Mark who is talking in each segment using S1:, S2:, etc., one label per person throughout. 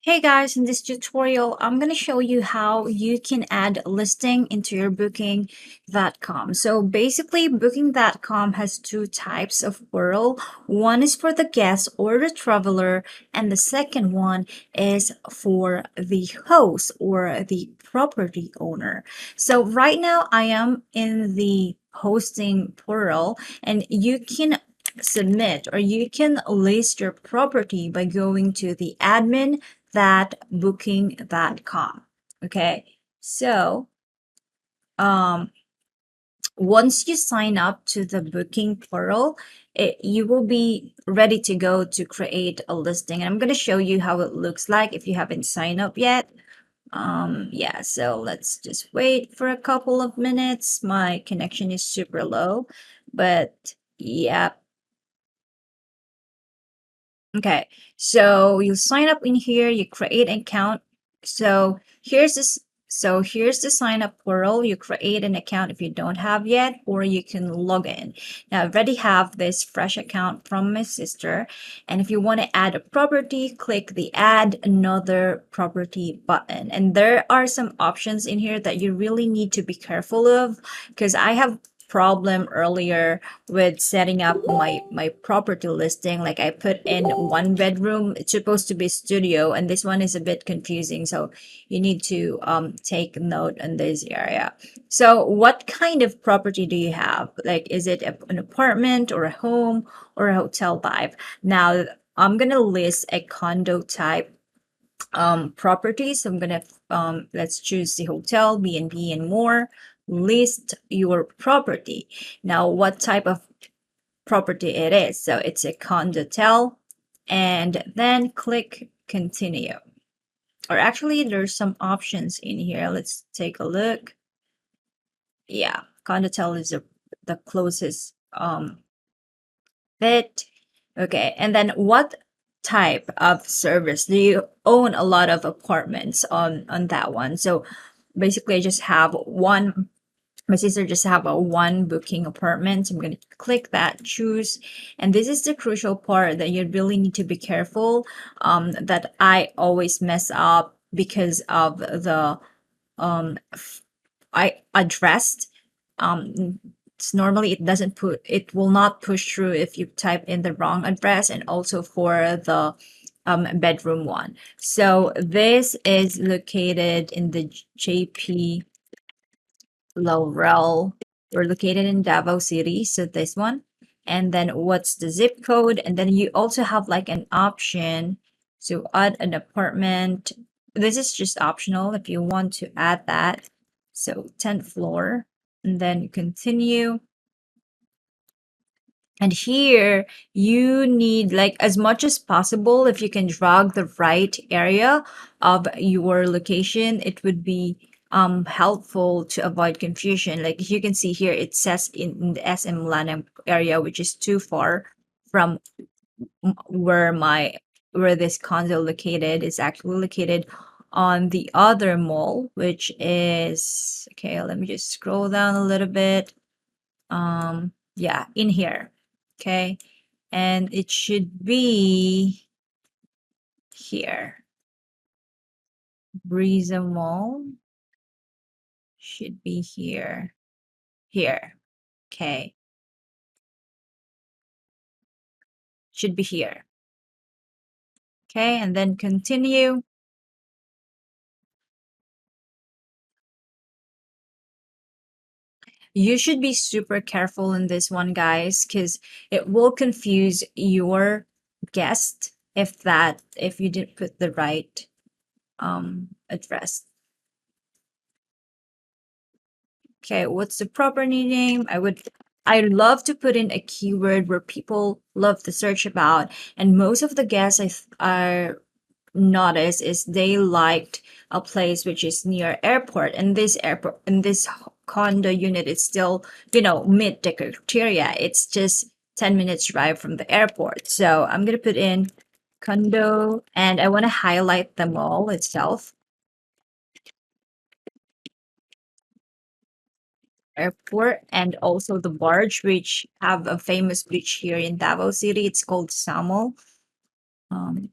S1: Hey guys, in this tutorial, I'm going to show you how you can add listing into your booking.com. So basically, booking.com has two types of URL. One is for the guest or the traveler, and the second one is for the host or the property owner. So right now, I am in the hosting portal, and you can submit or you can list your property by going to the admin that booking.com. Okay, so um once you sign up to the booking portal, you will be ready to go to create a listing. And I'm going to show you how it looks like if you haven't signed up yet. Yeah, so let's just wait for a couple of minutes. My connection is super low, but yeah. Okay, so you sign up in here, you create an account. So here's this. So here's the sign up portal. You create an account if you don't have yet, or you can log in. Now I already have this fresh account from my sister. And if you want to add a property, click the add another property button. And there are some options in here that you really need to be careful of because I have problem earlier with setting up my property listing. Like I put in one bedroom, it's supposed to be studio, and this one is a bit confusing, so you need to take note on this area. So what kind of property do you have? Like, is it an apartment or a home or a hotel type? Now I'm gonna list a condo type property. So I'm gonna let's choose the hotel, B&B, and more. List your property. Now, what type of property it is? So it's a condotel, and then click continue. Or actually, there's some options in here. Let's take a look. Yeah, condotel is the closest fit. Okay, and then what type of service? Do you own a lot of apartments on that one? So basically I just have one. My sister just have a one booking apartment. So I'm going to click that, choose, and this is the crucial part that you really need to be careful, that I always mess up because of the I addressed. Normally it will not push through if you type in the wrong address, and also for the bedroom one. So this is located in the JP Laurel. We're located in Davao City, so this one. And then what's the zip code? And then you also have like an option to add an apartment. This is just optional if you want to add that. So 10th floor, and then continue. And here you need, like, as much as possible, if you can drag the right area of your location, it would be helpful to avoid confusion. Like if you can see here, it says in the SM Lanham area, which is too far from where this condo located. Is actually located on the other mall, which is, okay, let me just scroll down a little bit. Yeah, in here. Okay, and it should be here. Breeza Mall should be here. Here. Okay, should be here. Okay, and then continue. You should be super careful in this one, guys, because it will confuse your guest if you didn't put the right address. Okay, what's the proper name? I love to put in a keyword where people love to search about, and most of the guests I noticed is they liked a place which is near airport, and this airport and this condo unit is still, meet the criteria. It's just 10 minutes drive from the airport. So I'm gonna put in condo, and I want to highlight the mall itself. Airport, and also the barge, which have a famous beach here in Davao City. It's called Samo. Um,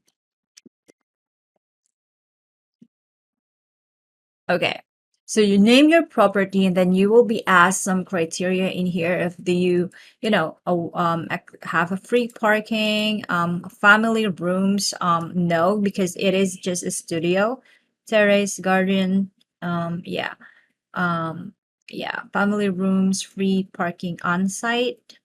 S1: Okay. So you name your property and then you will be asked some criteria in here if do you, have a free parking, family rooms, no, because it is just a studio, terrace, garden, yeah, um, yeah, family rooms, free parking on site.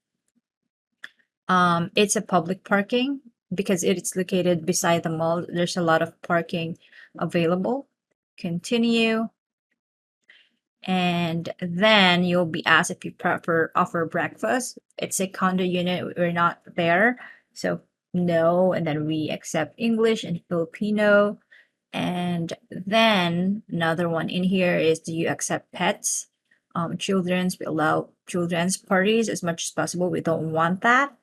S1: It's a public parking because it's located beside the mall. There's a lot of parking available. Continue. And then you'll be asked if you prefer offer breakfast. It's a condo unit. We're not there. So no. And then we accept English and Filipino. And then another one in here is, do you accept pets? Children's, we allow children's parties as much as possible. We don't want that.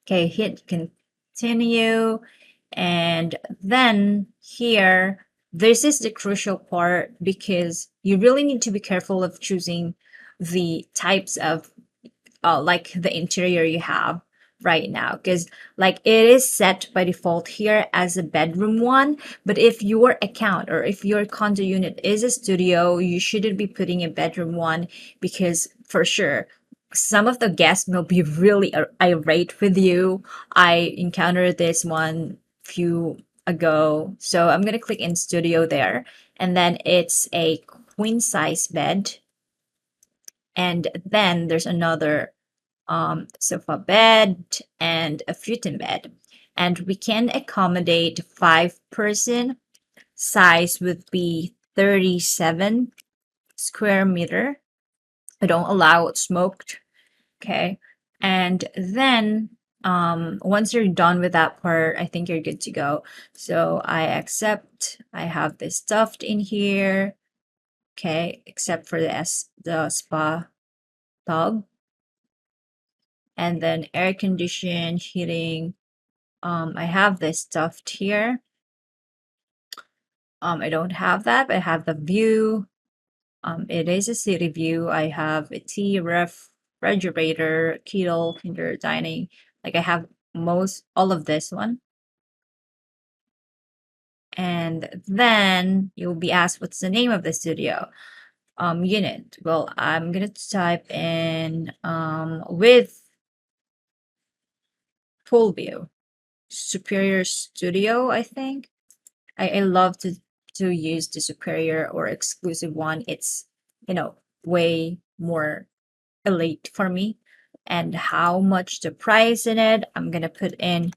S1: Okay, hit continue. And then here, this is the crucial part because you really need to be careful of choosing the types of like the interior you have right now, because like it is set by default here as a bedroom one, but if your account or if your condo unit is a studio, you shouldn't be putting a bedroom one, because for sure some of the guests will be really irate with you. I encountered this one few ago, so I'm gonna click in studio there, and then it's a queen size bed, and then there's another sofa bed and a futon bed, and we can accommodate 5 person. Size would be 37 square meter. I don't allow smoked. Okay. And then once you're done with that part, I think you're good to go. So I accept. I have this stuffed in here. Okay, except for the spa tub. And then air condition, heating. I have this stuffed here. I don't have that, but I have the view. It is a city view. I have a tea, refrigerator, kettle, indoor dining. Like I have most all of this one. And then you'll be asked what's the name of the studio unit. Well, I'm gonna type in with full view. Superior Studio, I think. I love to use the superior or exclusive one. It's, way more elite for me. And how much the price in it, I'm gonna put in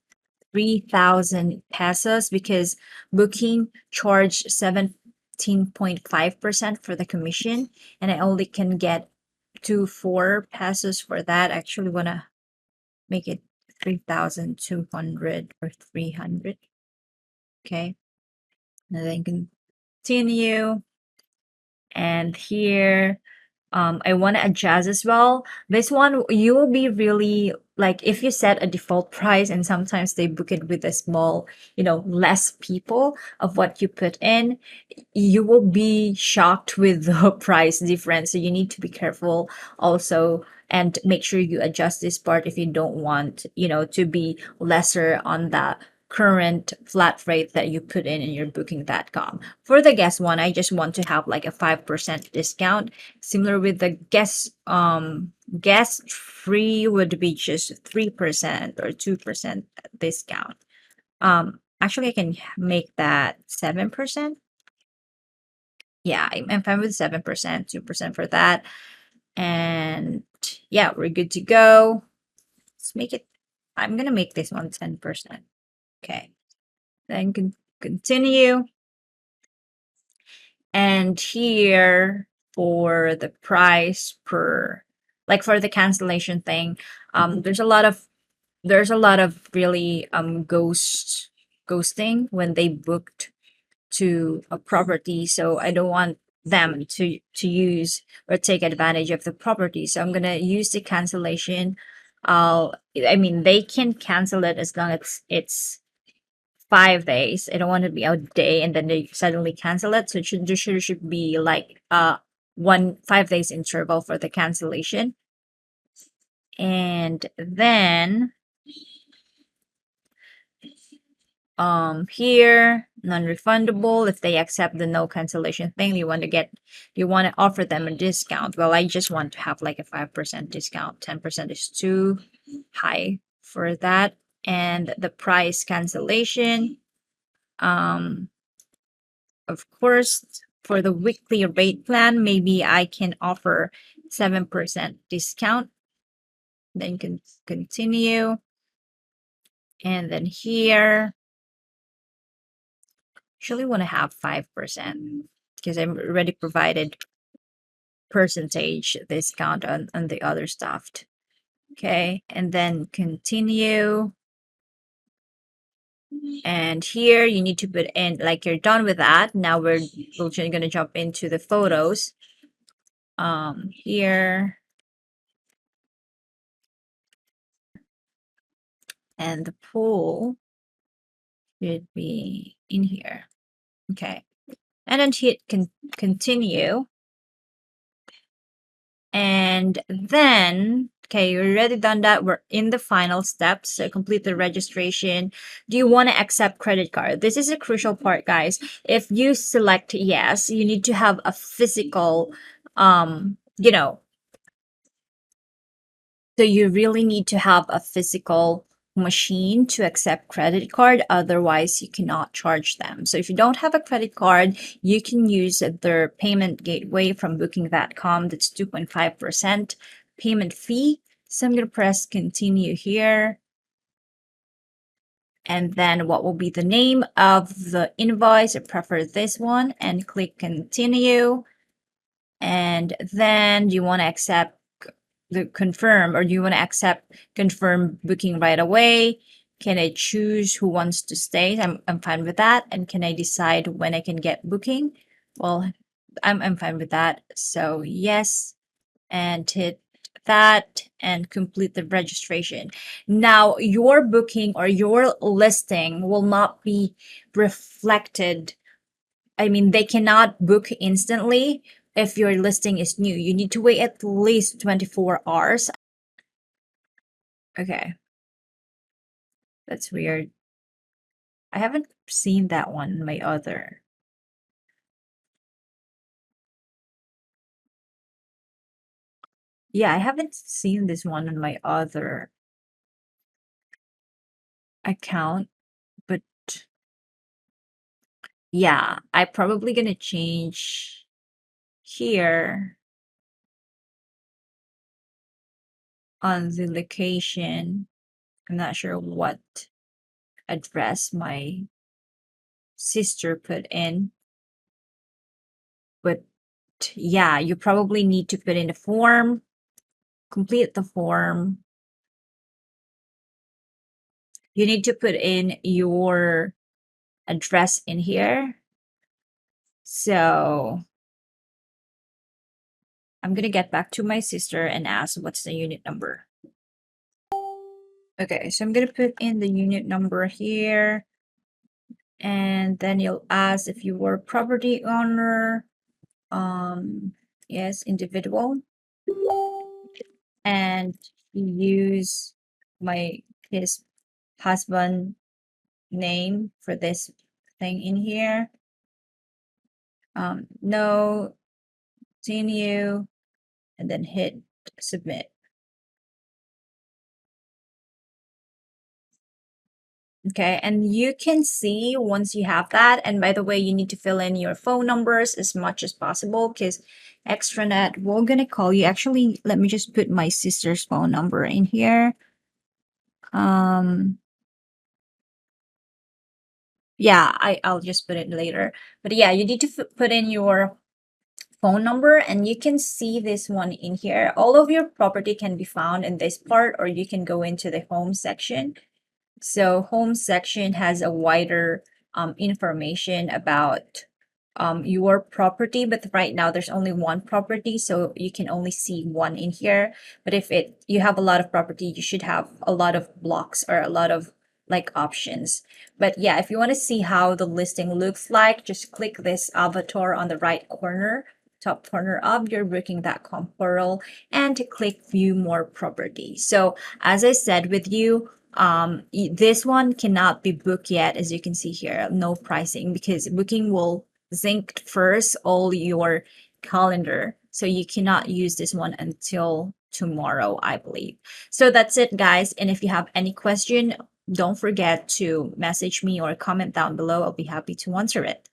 S1: 3,000 pesos because booking charge 17.5% for the commission, and I only can get 4 pesos for that. I actually wanna make it 3,200 or 300. Okay, and then continue. And here, I want to adjust as well. This one, you will be really like if you set a default price and sometimes they book it with a small, less people of what you put in, you will be shocked with the price difference. So you need to be careful also and make sure you adjust this part if you don't want, to be lesser on the current flat rate that you put in your booking.com. For the guest one, I just want to have like a 5% discount. Similar with the guest free would be just 3% or 2% discount. Actually I can make that 7%. Yeah, I'm fine with 7%, 2% for that. And yeah, we're good to go. Let's make it, I'm gonna make this one 10%. Okay, then continue. And here for the price per, like for the cancellation thing, there's a lot of really ghosting when they booked to a property, so I don't want them to use or take advantage of the property, so I'm gonna use the cancellation. I mean they can cancel it as long as it's 5 days. I don't want to be a day and then they suddenly cancel it, so there should be like 5 days interval for the cancellation. And then here non-refundable. If they accept the no cancellation thing, you want to offer them a discount. Well, I just want to have like a 5% discount. 10% is too high for that. And the price cancellation, of course, for the weekly rate plan, maybe I can offer 7% discount. Then can continue. And then here, actually want to have 5% because I'm already provided percentage discount on the other stuff. Okay, and then continue. And here you need to put in, like, you're done with that. Now we're going to jump into the photos. Here, and the pool should be in here. Okay, and then hit continue. And then, okay, you're already done that. We're in the final steps. So complete the registration. Do you want to accept credit card? This is a crucial part, guys. If you select yes, you need to have a physical, you know, so you really need to have a physical machine to accept credit card. Otherwise, you cannot charge them. So if you don't have a credit card, you can use their payment gateway from booking.com. That's 2.5% payment fee. So I'm going to press continue here. And then what will be the name of the invoice? I prefer this one, and click continue. And then you want to accept the confirm, or do you want to accept confirm booking right away? Can I choose who wants to stay? I'm fine with that. And can I decide when I can get booking? Well, I'm fine with that. So yes, and hit that and complete the registration. Now your booking or your listing will not be reflected. I mean, they cannot book instantly if your listing is new. You need to wait at least 24 hours. Okay. That's weird. I haven't seen that one in my other. Yeah, I haven't seen this one on my other account, but yeah, I'm probably gonna change here on the location. I'm not sure what address my sister put in, but yeah, you probably need to put in the form, complete the form. You need to put in your address in here. So I'm gonna get back to my sister and ask what's the unit number. Okay, so I'm gonna put in the unit number here, and then you'll ask if you were property owner. Yes, individual, and use his husband name for this thing in here. No, continue, and then hit submit. Okay, and you can see once you have that, and by the way, you need to fill in your phone numbers as much as possible because extranet will gonna call you. Actually, let me just put my sister's phone number in here. Yeah, I'll just put it later. But yeah, you need to put in your phone number, and you can see this one in here. All of your property can be found in this part, or you can go into the home section. So home section has a wider information about your property, but right now there's only one property, so you can only see one in here. But if you have a lot of property, you should have a lot of blocks or a lot of like options. But yeah, if you want to see how the listing looks like, just click this avatar on the right corner, top corner of your booking.com portal, and to click view more property. So as I said with you, This one cannot be booked yet, as you can see here, no pricing, because booking will sync first all your calendar, so you cannot use this one until tomorrow, I believe. So that's it, guys, and if you have any question, don't forget to message me or comment down below. I'll be happy to answer it.